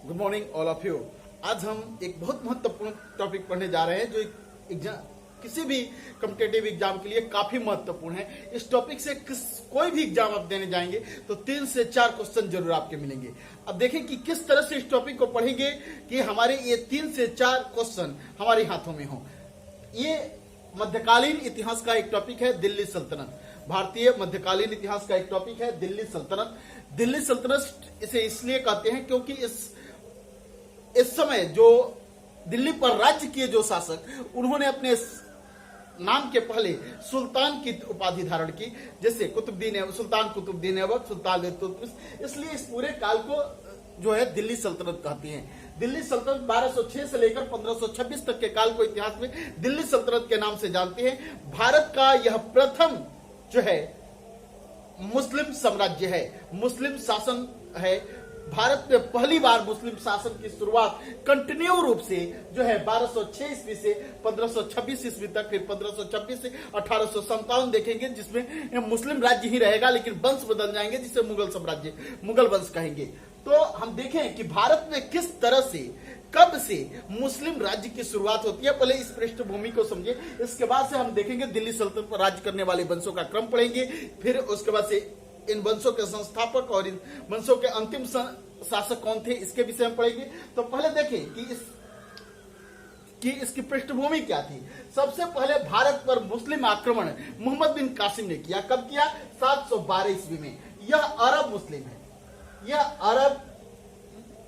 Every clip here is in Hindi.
Good morning all of you. आज हम एक बहुत महत्वपूर्ण टॉपिक पढ़ने जा रहे हैं जो किसी भी कॉम्पिटेटिव एग्जाम के लिए काफी महत्वपूर्ण है। इस टॉपिक से कोई भी एग्जाम आप देने जाएंगे तो 3 से 4 क्वेश्चन जरूर आपके मिलेंगे। अब देखें कि किस तरह से इस टॉपिक को पढ़ेंगे कि हमारे ये 3 से 4 क्वेश्चन हमारे हाथों में हो। ये मध्यकालीन इतिहास का एक टॉपिक है, दिल्ली सल्तनत। भारतीय मध्यकालीन इतिहास का एक टॉपिक है दिल्ली सल्तनत। दिल्ली सल्तनत इसे इसलिए कहते हैं क्योंकि इस समय जो दिल्ली पर राज्य किए जो शासक, उन्होंने अपने नाम के पहले सुल्तान की उपाधि धारण की, जैसे सुल्तान कुतुबुद्दीन ऐबक, सुल्तान इल्तुतमिश। इसलिए इस पूरे काल को जो है दिल्ली सल्तनत कहती हैं। दिल्ली सल्तनत 1206 से लेकर 1526 तक के काल को इतिहास में दिल्ली सल्तनत के नाम से जानते हैं। भारत का यह प्रथम जो है मुस्लिम साम्राज्य है, मुस्लिम शासन है। भारत में पहली बार मुस्लिम शासन की शुरुआत कंटिन्यू रूप से जो है 1206 ईस्वी से 1526 ईस्वी तक, फिर 1526 से 1857 देखेंगे जिसमें मुस्लिम राज्य ही रहेगा, लेकिन वंश बदल जाएंगे जिसे मुगल साम्राज्य, मुगल वंश कहेंगे। तो हम देखें कि भारत में किस तरह से, कब से मुस्लिम राज्य की शुरुआत होती है। पहले इस पृष्ठभूमि को समझे, इसके बाद से हम देखेंगे दिल्ली सल्तनत पर राज्य करने वाले वंशों का क्रम पढ़ेंगे, फिर उसके बाद से इन वंशों के संस्थापक और इन वंशों के अंतिम शासक कौन थे, इसके विषय में पढ़ेंगे। तो पहले देखें कि इसकी पृष्ठभूमि क्या थी। सबसे पहले भारत पर मुस्लिम आक्रमण मोहम्मद बिन कासिम ने किया। कब किया? 712 ईस्वी में। यह अरब मुस्लिम है, यह अरब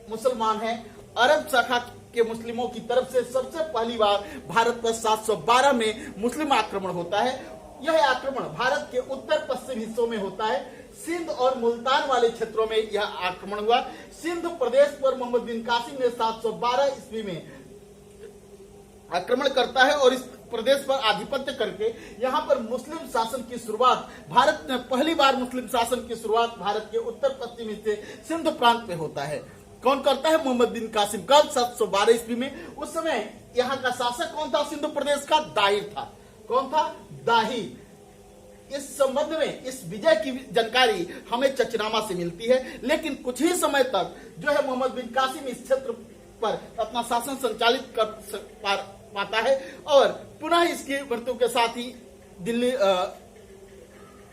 मुसलमान है। अरब शाखा के मुस्लिमों की तरफ से सबसे पहली बार भारत पर 712 में मुस्लिम आक्रमण होता है। यह आक्रमण भारत के उत्तर पश्चिम हिस्सों में होता है। सिंध और मुल्तान वाले क्षेत्रों में यह आक्रमण हुआ। सिंध प्रदेश पर मोहम्मद बिन कासिम ने 712 ईस्वी में आक्रमण करता है और इस प्रदेश पर आधिपत्य करके यहाँ पर मुस्लिम शासन की शुरुआत, भारत में पहली बार मुस्लिम शासन की शुरुआत भारत के उत्तर पश्चिम हिस्से सिंध प्रांत में होता है। कौन करता है? मोहम्मद बिन कासिम। कब? 712 ईस्वी में। उस समय यहाँ का शासक कौन था? सिंध प्रदेश का दाहिर था। कौन था? दाहिर। इस संबंध में, इस विजय की जानकारी हमें चचनामा से मिलती है, लेकिन कुछ ही समय तक जो है मोहम्मद बिन कासिम इस क्षेत्र पर अपना शासन संचालित कर पाता है और पुनः इसकी मृत्यु के साथ ही दिल्ली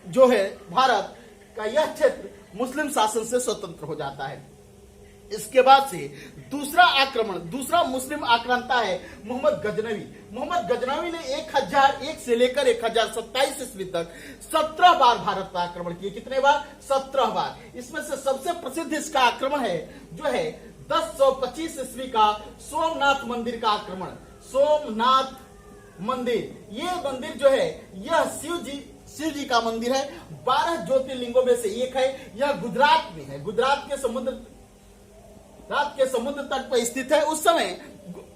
जो है भारत का यह क्षेत्र मुस्लिम शासन से स्वतंत्र हो जाता है। इसके बाद से दूसरा मुस्लिम आक्रांता है मोहम्मद गजनवी। मोहम्मद गजनवी ने 1001 से लेकर 1027 ईस्वी तक 17 बार भारत पर आक्रमण किए। कितने बार? 17 बार। इसमें से सबसे प्रसिद्ध इसका आक्रमण है जो है 1025 ईस्वी का सोमनाथ मंदिर का आक्रमण। सोमनाथ मंदिर, ये मंदिर जो है यह शिव जी का मंदिर है। 12 ज्योतिर्लिंगों में से एक है। यह गुजरात में है, गुजरात के समुद्र तट पर स्थित है। उस समय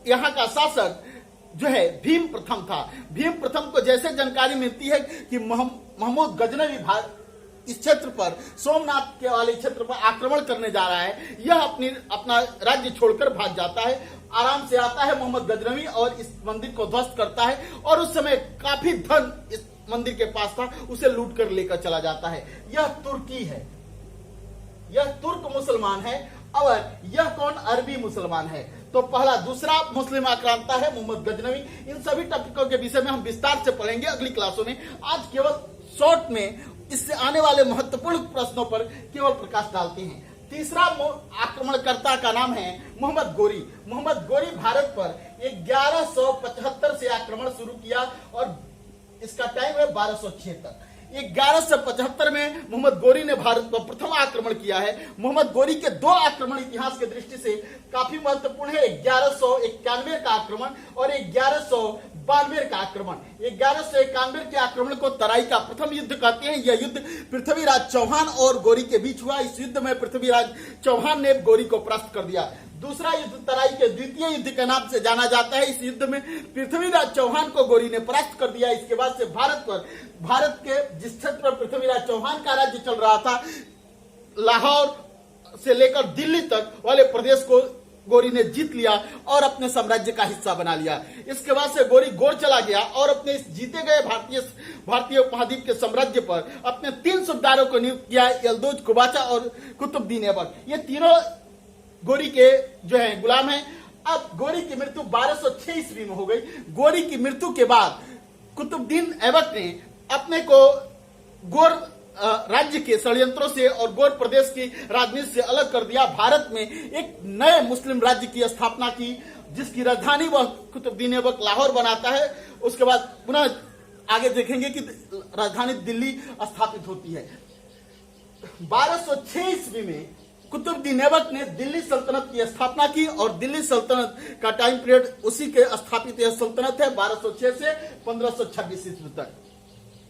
यहाँ का शासक जो है भीम प्रथम था। भीम प्रथम को जैसे जानकारी मिलती है कि महमूद गजनवी इस क्षेत्र पर, सोमनाथ के वाले क्षेत्र पर आक्रमण करने जा रहा है, यह अपना राज्य छोड़कर भाग जाता है। आराम से आता है मोहम्मद गजनवी और इस मंदिर को ध्वस्त करता है और उस समय काफी धन इस मंदिर के पास था, उसे लूट कर लेकर चला जाता है। यह तुर्की है, यह तुर्क मुसलमान है और यह कौन? अरबी मुसलमान है। तो पहला, दूसरा मुस्लिम आक्रांता है मोहम्मद गजनवी। इन सभी टॉपिकों के विषय में हम विस्तार से पढ़ेंगे अगली क्लासों में। आज केवल शॉर्ट में इससे आने वाले महत्वपूर्ण प्रश्नों पर केवल प्रकाश डालते हैं। तीसरा आक्रमणकर्ता का नाम है मोहम्मद गोरी। मोहम्मद गोरी भारत पर 1175 से आक्रमण शुरू किया और इसका टाइम है 1206 तक। 1175 में मोहम्मद गोरी ने भारत पर प्रथम आक्रमण किया है। मोहम्मद गोरी के 2 आक्रमण इतिहास की दृष्टि से काफी महत्वपूर्ण है। 1191 का आक्रमण और 1192 का आक्रमण। 1191 के आक्रमण को तराई का प्रथम युद्ध कहते हैं। यह युद्ध पृथ्वीराज चौहान और गोरी के बीच हुआ। इस युद्ध में पृथ्वीराज चौहान ने गोरी को परास्त कर दिया। दूसरा युद्ध तराई के द्वितीय युद्ध के नाम से जाना जाता है। इस युद्ध में पृथ्वीराज चौहान को गोरी ने परास्त कर दिया। इसके बाद से भारत के जिस क्षेत्र पर पृथ्वीराज चौहान का राज्य चल रहा था, लाहौर से लेकर दिल्ली तक वाले प्रदेश को गोरी ने जीत लिया और अपने साम्राज्य का हिस्सा बना लिया। इसके बाद से गोरी गोर चला गया और अपने जीते गए भारतीय उपमहाद्वीप के साम्राज्य पर अपने 3 सूबेदारों को नियुक्त किया, यल्दूज, कुबाचा और कुतुबुद्दीन ऐबक। ये तीनों गोरी के जो है गुलाम हैं। अब गोरी की मृत्यु 1206 ईस्वी में हो गई। गोरी की मृत्यु के बाद कुतुबुद्दीन ऐबक ने अपने को गोर राज्य के षड्यंत्रों से और गोर प्रदेश की राजनीति से अलग कर दिया। भारत में एक नए मुस्लिम राज्य की स्थापना की, जिसकी राजधानी वह कुतुबुद्दीन ऐबक लाहौर बनाता है। उसके बाद पुनः आगे देखेंगे कि राजधानी दिल्ली स्थापित होती है। 1206 ईस्वी में कुतुबुद्दीन ऐबक ने दिल्ली सल्तनत की स्थापना की और दिल्ली सल्तनत का टाइम पीरियड उसी के स्थापित यह सल्तनत है 1206 से 1526 ईस्वी तक।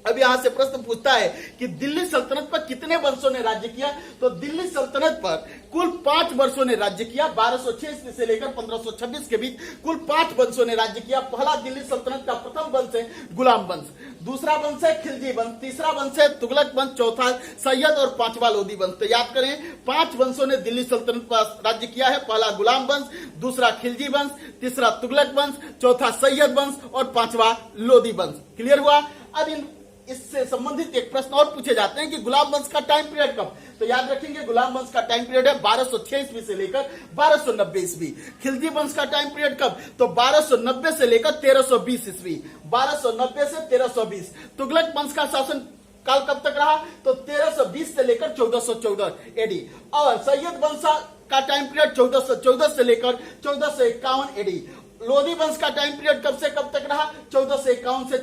अब यहां से प्रश्न पूछता है कि दिल्ली सल्तनत पर कितने वंशों ने राज्य किया, तो दिल्ली सल्तनत पर कुल 5 वंशों ने राज्य किया। 1206 ईस्वी से लेकर 1526 के बीच कुल 5 वंशों ने राज्य किया। पहला दिल्ली सल्तनत का प्रथम वंश है गुलाम वंश, दूसरा वंश है खिलजी वंश, तीसरा वंश है तुगलक वंश, चौथा सैयद और पांचवा लोधी वंश। तो याद करें 5 वंशों ने दिल्ली सल्तनत पर राज्य किया है। पहला गुलाम वंश, दूसरा खिलजी वंश, तीसरा तुगलक वंश, चौथा सैयद वंश और पांचवा लोधी वंश। क्लियर हुआ। अब इससे संबंधित एक प्रश्न और पूछे जाते हैं कि गुलाम वंश का टाइम पीरियड कब, तो याद रखेंगे गुलाम वंश का टाइम पीरियड है 1206 ईस्वी से लेकर 1290 ईस्वी। खिलजी वंश का टाइम पीरियड कब, तो 1290 से लेकर 1320 ईस्वी, 1290 से 1320। तुगलक वंश का शासन काल कब तक रहा, तो 1320 से लेकर 1414 एडी। और सैयद वंश का टाइम पीरियड 1414 से लेकर 1451 एडी। लोधी वंश का टाइम पीरियड कब से कब तक रहा, 1451 से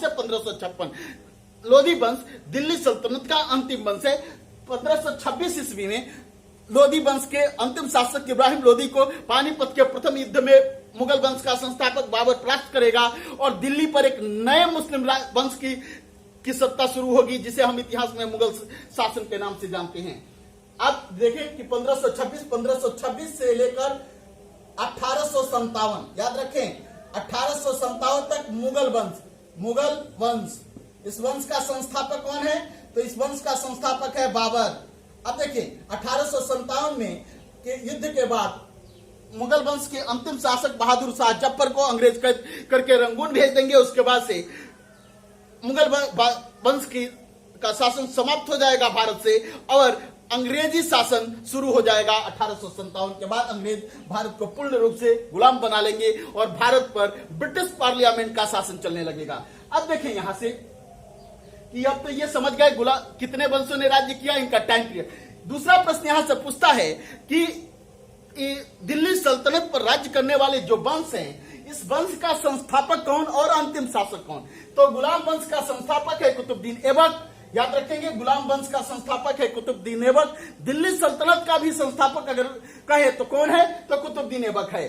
1556। लोधी वंश दिल्ली सल्तनत का अंतिम वंश है। 1526 ईस्वी में लोधी वंश के अंतिम शासक इब्राहिम लोधी को पानीपत के प्रथम युद्ध में मुगल वंश का संस्थापक बाबर परास्त करेगा और दिल्ली पर एक नए मुस्लिम वंश की सत्ता शुरू होगी, जिसे हम इतिहास में मुगल शासन के नाम से जानते हैं। अब देखें कि 1526 से लेकर 1857, याद रखें 1857 तक मुगल वंश। इस वंश का संस्थापक कौन है, तो इस वंश का संस्थापक है बाबर। अब देखें 1857 में के युद्ध के बाद मुगल वंश के अंतिम शासक बहादुर शाह जफर को अंग्रेज कैद करके रंगून भेज देंगे। उसके बाद से मुगल वंश का शासन समाप्त हो जाएगा भारत से और अंग्रेजी शासन शुरू हो जाएगा। 1857 के बाद अंग्रेज भारत को पूर्ण रूप से गुलाम बना लेंगे और भारत पर ब्रिटिश पार्लियामेंट का शासन चलने लगेगा। अब देखें यहां से कि अब तो ये समझ गए कितने वंशों ने राज्य किया, इनका टाइम पीरियड। दूसरा प्रश्न यहां से पूछता है कि दिल्ली सल्तनत पर राज्य करने वाले जो वंश हैं, इस वंश का संस्थापक कौन और अंतिम शासक कौन, तो गुलाम वंश का संस्थापक है कुतुबुद्दीन ऐबक। याद रखेंगे गुलाम वंश का संस्थापक है कुतुबुद्दीन ऐबक। दिल्ली सल्तनत का भी संस्थापक अगर कहे तो कौन है, तो कुतुबुद्दीन ऐबक है।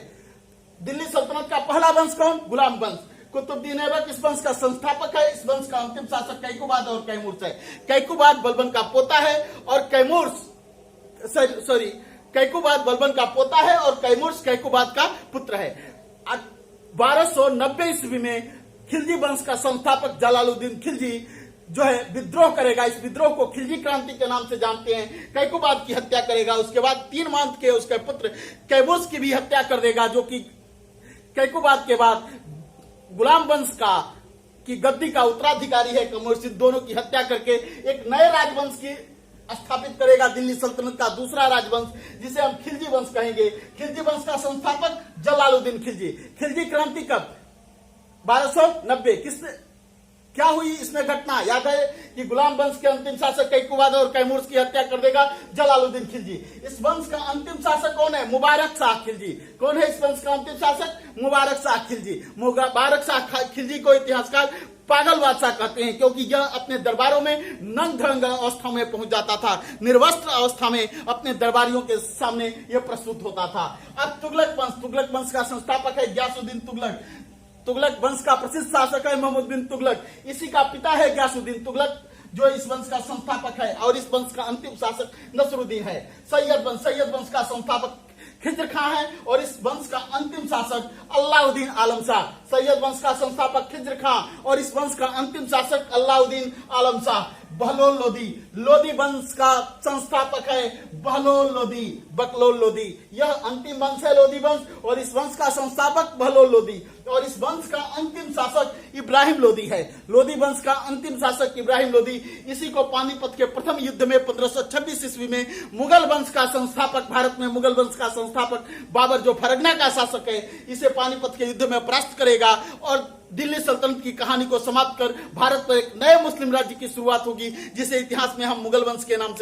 दिल्ली सल्तनत का पहला वंश कौन, गुलाम वंश। कुतुबुद्दीन ऐबक इस वंश का संस्थापक है। इस वंश का अंतिम शासक कैकुबाद और कैमूर्स है। कैकुबाद बलबन का पोता है और कैकुबाद बलबन का पोता है और कैमूर्स कैकुबाद का पुत्र है। 1290 ईस्वी में खिलजी वंश का संस्थापक जलालुद्दीन खिलजी जो है विद्रोह करेगा। इस विद्रोह को खिलजी क्रांति के नाम से जानते हैं। कैकुबाद की हत्या करेगा। उसके बाद 3 माह के उसके पुत्र कैमूर्स की भी हत्या कर देगा, जो कि कैकुबाद के बाद गुलाम वंश की गद्दी का उत्तराधिकारी है कैमूर्स। दोनों की हत्या करके एक नए राजवंश की स्थापित करेगा, दिल्ली सल्तनत का दूसरा राजवंश, जिसे हम खिलजी वंश कहेंगे। खिलजी वंश का संस्थापक जलालुद्दीन खिलजी। खिलजी क्रांति कब, 1290। किसने क्या हुई इसमें घटना, याद है कि गुलाम वंश के अंतिम शासक कैकुबाद और कैमूर्स की हत्या कर देगा जलालुद्दीन खिलजी। इस वंश का अंतिम शासक कौन है, मुबारक शाह खिलजी। कौन है इस वंश का अंतिम शासक, मुबारक शाह खिलजी। मुबारक शाह खिलजी को इतिहासकार पागल बादशाह कहते हैं, क्योंकि यह अपने दरबारों में नंग धड़ंग अवस्था में पहुंच जाता था, निर्वस्त्र अवस्था में अपने दरबारियों के सामने यह प्रस्तुत होता था। अब तुगलक वंश का संस्थापक है गयासुद्दीन तुगलक। तुगलक वंश का प्रसिद्ध शासक है मोहम्मद बिन तुगलक। इसी का पिता है गयासुद्दीन तुगलक, जो इस वंश का संस्थापक है, और इस वंश का अंतिम शासक नसरुद्दीन है। सैयद वंश का संस्थापक खिज्र खां है और इस वंश का अंतिम शासक अलाउद्दीन आलम शाह। सैयद वंश का संस्थापक खिज्र खां और इस वंश का अंतिम शासक अलाउद्दीन आलम शाह। बहलोल लोदी। लोदी वंश का संस्थापक है बहलोल लोदी, बकलोल लोदी। यह अंतिम वंश है लोदी वंश, और इस वंश का संस्थापक बहलोल लोदी, और इस वंश का अंतिम शासक इब्राहिम लोदी है। लोदी वंश का अंतिम शासक इब्राहिम लोदी। इसी को पानीपत के प्रथम युद्ध में 1526 ईस्वी में मुगल वंश का संस्थापक, भारत में मुगल वंश का संस्थापक बाबर, जो फरगना का शासक है, इसे पानीपत के युद्ध में परास्त करेगा और दिल्ली सल्तनत की कहानी को समाप्त कर भारत पर एक नए मुस्लिम राज्य की शुरुआत होगी, जिसे इतिहास में हम मुगल वंश के नाम से